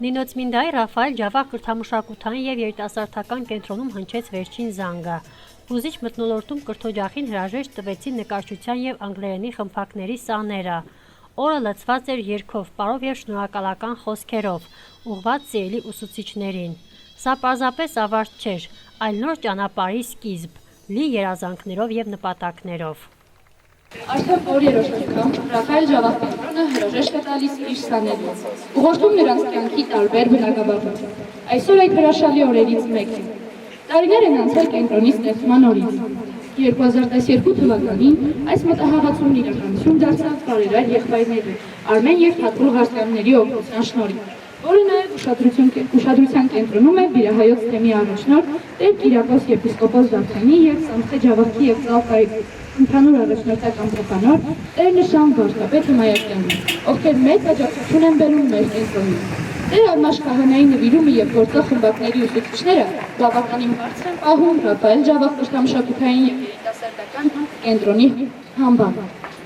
Նինոցմինդայի Ռաֆայել Ջավախ կրթամշակութային և երիտասարդական կենտրոնում հնչեց վերջին զանգը։ Հուզիչ մթնոլորտում կրթօջախին հրաժեշտ տվեցին նկարչության և անգլերենի խմբակների սաները։ Օրը լցված էր երգով, պարով և շնորհակալական խոսքերով, ուղղված սիրելի ուսուցիչներին։ Սա պարզապես ավարտ չէր, այլ նոր ճանապարհի սկիզբ, լի երազանքներով և նպատակներով։ Արդեն օրերորդ անգամ Ռաֆայել Ջավախ կենտրոնը հրաժեշտ է տալիս իր սաներից, ուղղորդում նրանց կյանքի տարբեր բնագավառներ։ Այսօր այդ հրաշալի օրերից մեկն է։ Տարիներ են անցել կենտրոնի ստեղծման օրից։ 2012 թվականին այս մտահղացումն իրականություն դարձավ բարերար եղբայրների Արմեն և Թաթուլ Ղարսյանների օգնության շնորհիվ, որը նաև ուշադրության կենտրոնում է Բիրահայոց թեմի առաջնորդ Տեր Կիրակոս եպիսկոպոս Դավթյանի և Սամխե Ջավախի և Ծալկայի ընդհանուր առաջնորդական փոխանոր Տեր Նշան վարդապետ Հմայակյանը, ովքեր մեծ աջակցություն են բերում մեր կենտրոնին։ Տեր Արմաշ Քահանայի նվիրումը և գործող խմբակների ուսուցիչները բավականին բարձր են պահում Ռաֆայել Ջավախ կրթամշակութային և երիտասարդական կենտրոնի համբավ։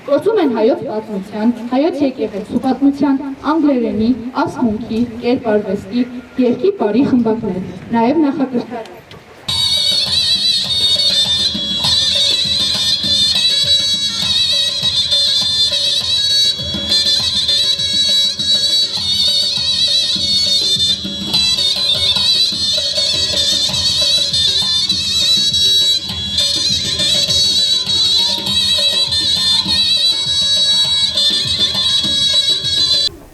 Գործում են հայոց պատմության, հայոց եկեղեցու պատմության, անգլերենի, ասմունքի, կերպարվեստի, երգի պարի խմբակներ, նաև նախակրթարան։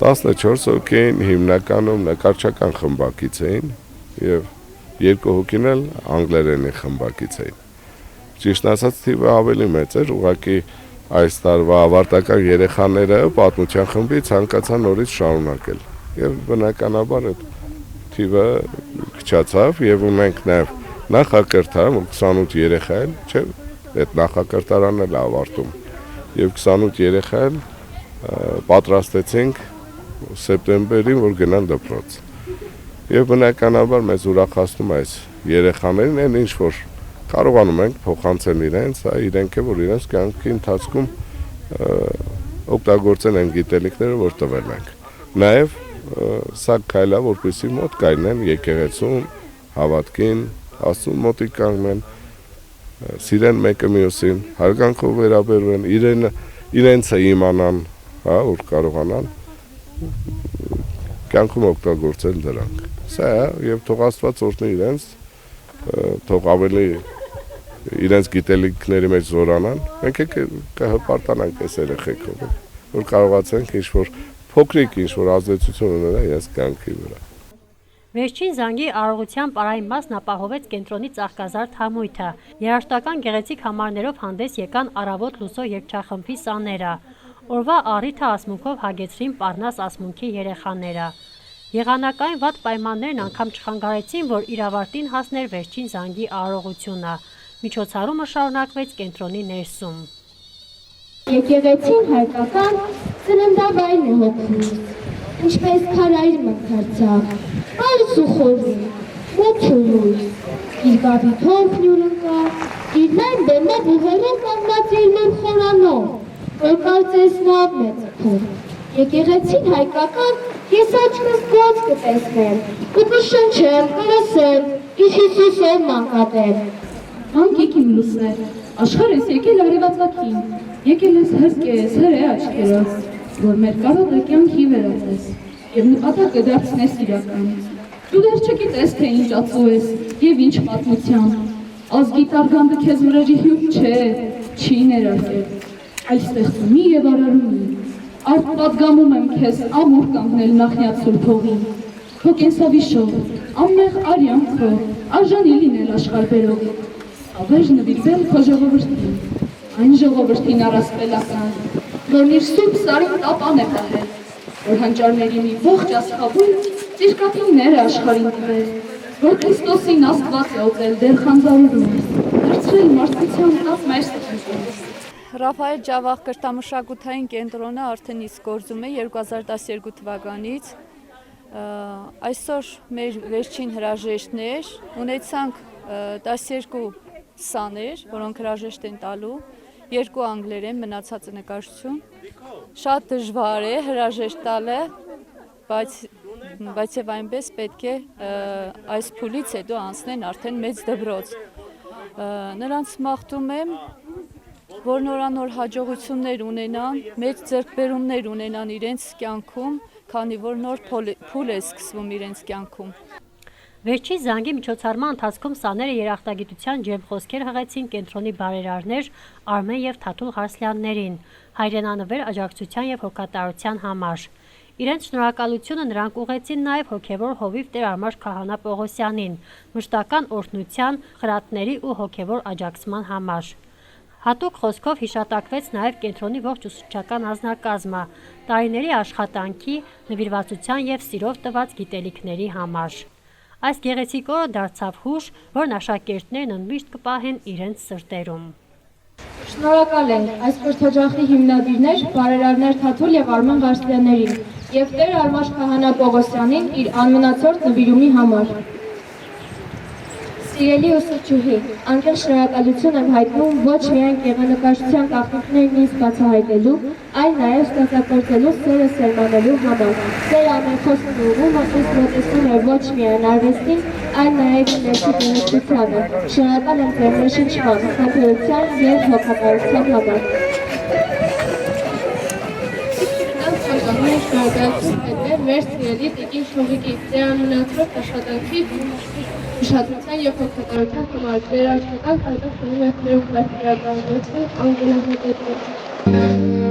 Տասնչորս հոգին հիմնականում նկարչական խմբակից էին և 2 հոգին էլ անգլերենի խմբակից էին։ Ճիշտ ասած թիվը ավելի մեծ էր, ուղղակի այս տարվա ավարտական երեխաները պատմության խմբի ցանկացան նորից շարունակել և բնականաբար այդ թիվը քչացավ և ունենք նաև նախակրթարան, 28 երեխա էլ, չէ, այդ նախակրթարանն էլ ավարտում և 28 երեխա էլ պատրաստեցինք սեպտեմբերին, որ գնան դպրոց։ Եվ բնականաբար մեզ ուրախացնում այս երեխաներին, այն ինչ որ կարողանում ենք փոխանցել իրենց, իրենք է, որ իրենց կյանքի ընթացքում օգտագործեն այն գիտելիքները, որ տվել ենք։ Նաև սա քայլ է, որպեսզի մոտ կայնեն եկեղեցուն, հավատքին, Աստծուն մոտիկ կանգնեն, սիրեն մեկը մյուսին, հարգանքով վերաբերվեն, իրենցը իմանան, որ կարողանան կյանքում օգտագործել դրանք։ Սա է, և թող Աստված օրհնի իրենց, թող ավելի իրենց գիտելիքների մեջ զորանան, մենք կհպարտանանք այս երեխեքով, որ կարողացենք ինչ-որ փոքրիկ ինչ-որ ազդեցություն ունենալ իրենց կյանքի վրա։ Վերջին զանգի արարողության պարային մասն ապահովեց կենտրոնի ծաղկազարդ համույթը։ Երաժշտական գեղեցիկ համարներով հանդես եկան Առավոտ լուսո երգչախմբի սաները։ Օրվա առիթը ասմունքով հագեցրին Պարնաս ասմունքի երեխաները։ Եղանակային վատ պայմաններն անգամ չխանգարեցին, որ իր ավարտին հասներ վերջին զանգի արարողությունը։ Միջոցառումը շարունակվեց կենտրոնի ներսում։ Եկեղեցին հայկական սննդավայրն է հոգնում, ինչպես քարայր մնացավ, այս ու խորի, մոթուլույս, իր գավիթով հյուրընկա, իր նայն բեմով ու հորով կանգնած իր նոր խորանով, որ կարծես նավն է ձգում։ Եկեղեցին հայկական ես աչքս գոց կտեսնեմ, ու կշնչեմ, կլսեմ, իր Հիսուսով մանկատեմ։ Հանգիկ իմ լուսներ, աշխարհ ես եկել արևածագին, եկել ես հսկես, հրե աչքերով, որ մեր կարոտը կյանքի վերածես, և նպատակը դարձնես իրական։ Դու դեռ չգիտես, թե ինչ ածու ես և ինչ պատմության, ազգի տարգանդը քեզ վրեժի հյուր չէ, չի ներարկել, այլ ստեղծումի և արարումի։ Արդ պատգամում եմ քեզ ամուր կանգնել նախնյաց սուրբ հողին, քո կենսավիշով, անմեղ արյանքով, արժանի լինել աշխարհ բերող, ավեժ նվիրվել քո ժողովրդին, այն ժողովրդին առասպելական, որն իր սուրբ սարին տապան է պահել, որ հանճարների մի ողջ աստղաբույլ ծիրկաթիվներ է աշխարհին տվել, որ Քրիստոսին Աստված է օծել դեռ խանձարուրում, դարձրել մարդկության տակ մեր սրտերից։ Ռաֆայել Ջավախ կրթամշակութային կենտրոնը արդեն իսկ գործում է 2012 թվականից։ Այսօր մեր վերջին հրաժեշտներ, ունեցանք 12 սաներ, որոնք հրաժեշտ են տալու, 2 անգլերեն, մնացածը նկարչություն։ Շատ դժվար է հրաժեշտ տալը, բայց բայց եւ այնպես պետք է այս փուլից հետո անցնեն արդեն մեծ դպրոց։ Նրանց մաղթում եմ, որ նորանոր հաջողություններ ունենան, մեծ ձեռքբերումներ ունենան իրենց կյանքում, քանի որ նոր փուլ է սկսվում իրենց կյանքում։ Վերջին զանգի միջոցառման ընթացքում սաները երախտագիտության ջերմ խոսքեր հղեցին կենտրոնի բարերարներ Արմեն եւ Թաթուլ Հարսլյաններին, հայրենանվեր աջակցության եւ հոգատարության համար։ Իրենց շնորհակալությունը նրանք ուղղեցին նաև հոգևոր հովիվ Տեր Արմար Քահանա Պողոսյանին, մշտական օրհնության, խրատների ու հոգևոր աջակցման համար։ Հատուկ խոսքով հիշատակվեց նաև կենտրոնի ողջ ուսուցչական անձնակազմը, տարիների աշխատանքի, նվիրվածության եւ սիրով տված գիտելիքների համար։ Այս գեղեցիկ օրը դարձավ հուշ, որն աշակերտներն ընդմիշտ կպահեն իրենց սրտերում։ Շնորհակալ ենք այս կրթօջախի հիմնադիրներ, բարերարներ Թաթուլ եւ Արմեն Ղարսլյաններին եւ Տեր Արմար Քահանա Պողոսյանին իր անմնացորդ նվիրումի համար։ Սիրելի ուսուցչուհի, անկեղծ շնորհակալություն եմ հայտնում ոչ միայն գեղանկարչության գաղտնիքներն ինձ բացահայտելու, այլ նաև ստեղծագործելու սերը սերմանելու համար։ Ձեր ամենախոսն ու ուղումը ինձ մոտեցնում է ոչ միայն արվեստին, այլ նաև ներքի բնությանը։ Շնորհակալ եմ ձեր ներշնչման, խնդրության և հոգատարության համար։ Շնորհակալություն հետներ մեր սիրելի տիկին Շողիկի, ձեր անմնացրոտ աշխատանքի ուշադրության և հոգատարության համար։ Ձեր աշխատանք այդպես ունում եք մեր ուղղակիականություն անգլիահայտել։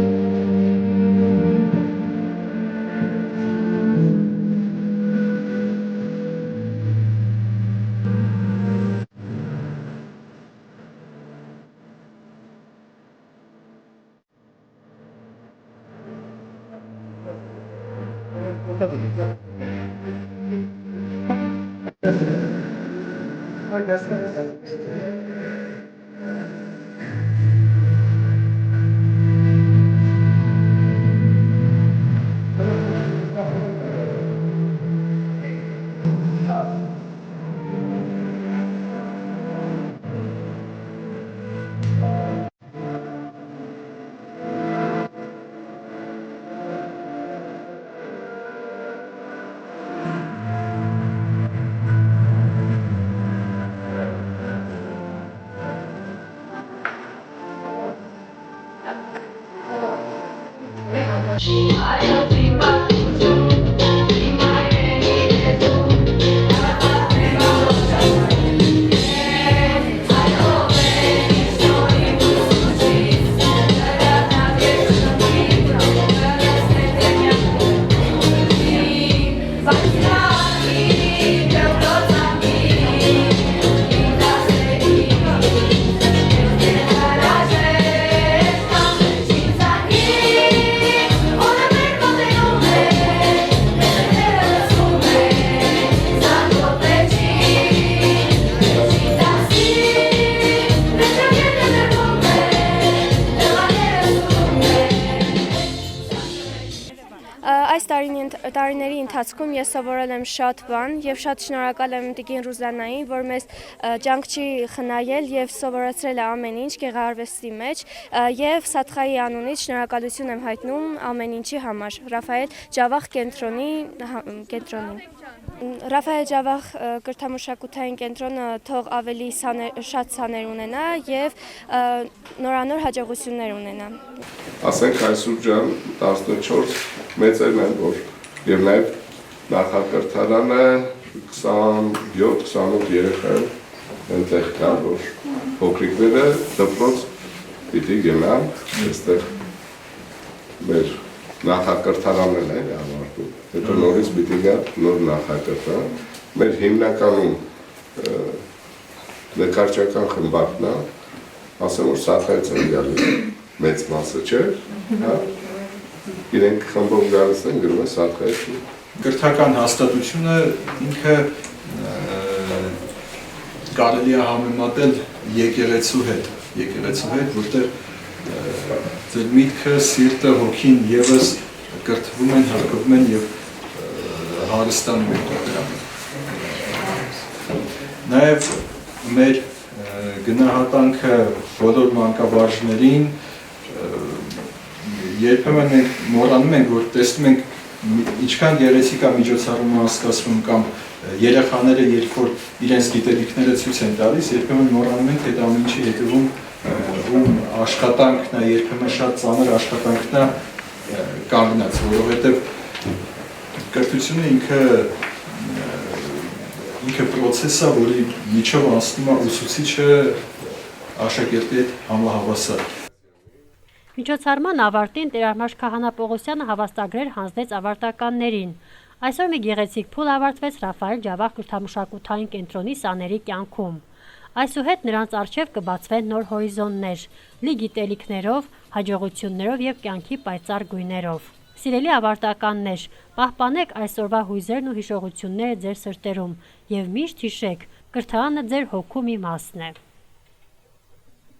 Այս տարիների ընթացքում ես սովորել եմ շատ բան եւ շատ շնորհակալ եմ տիկին Ռուզաննային, որ մեզ ջանք չի խնայել եւ սովորեցրել է ամեն ինչ գեղարվեստի մեջ եւ Սաթխայի անունից շնորհակալություն եմ հայտնում ամեն ինչի համար Ռաֆայել Ջավախ կենտրոնին։ Ռաֆայել Ջավախ կրթամշակութային կենտրոնը թող ավելի շատ սաներ ունենա եւ նորանոր հաջողություններ ունենա։ Ասենք այսօր ջան 14 մեծերն են, որ եւ նաեւ նախակրթարանը 27-28 երեխա այնտեղ կա, որ փոքրիկները դպրոց պիտի գնան, այստեղ մեր նախակրթարանն է ավարտում, հետո նորից պիտի գա նոր նախակրթարան, մեր հիմնականում նկարչական խմբակն է, ասեմ որ Սաթայից են գալիս մեծ մասը չէ, հա, իրենք խմբով գալիս են գրում է Սաթայից։ Կրթական հաստատությունը ինքը կարելի է համեմատել եկեղեցու հետ, որտեղ ձեր միտքը, սիրտը, հոգին ևս կրթվում են, հարգվում են եւ հարստանում են դրանով։ Նաեւ մեր գնահատանքը բոլոր մանկաբարձներին երբեմն մենք մոռանում ենք, որ տեսնում ենք ինչքան գեղեցիկ է միջոցառումը անցկացվում կամ երեխաները երբ որ իրենց գիտելիքները ցույց են տալիս, երբեմն մոռանում են, թե դա ինչի հետևում ում աշխատանքն է, երբեմն շատ ծանր աշխատանքն է կանգնած, որովհետև կրթությունը ինքը process է, որի միջով անցնում է ուսուցիչը աշակերտի հետ համահավասար։ Միջոցառման ավարտին Տեր-Արմաշ Քահանա Պողոսյանը հավաստագրեր հանձնեց ավարտականներին։ Այսօր մի գեղեցիկ փուլ ավարտվեց Ռաֆայել Ջավախ կրթամշակութային կենտրոնի սաների կյանքում։ Այսուհետ նրանց առջև կբացվեն նոր հորիզոններ՝ լի գիտելիքներով, հաջողություններով եւ կյանքի պայծառ գույներով։ Սիրելի ավարտականներ, պահպանեք այսօրվա հույզերն ու հիշողությունները ձեր սրտերում եւ միշտ հիշեք, կրթարանը ձեր հոգու մի մասն է։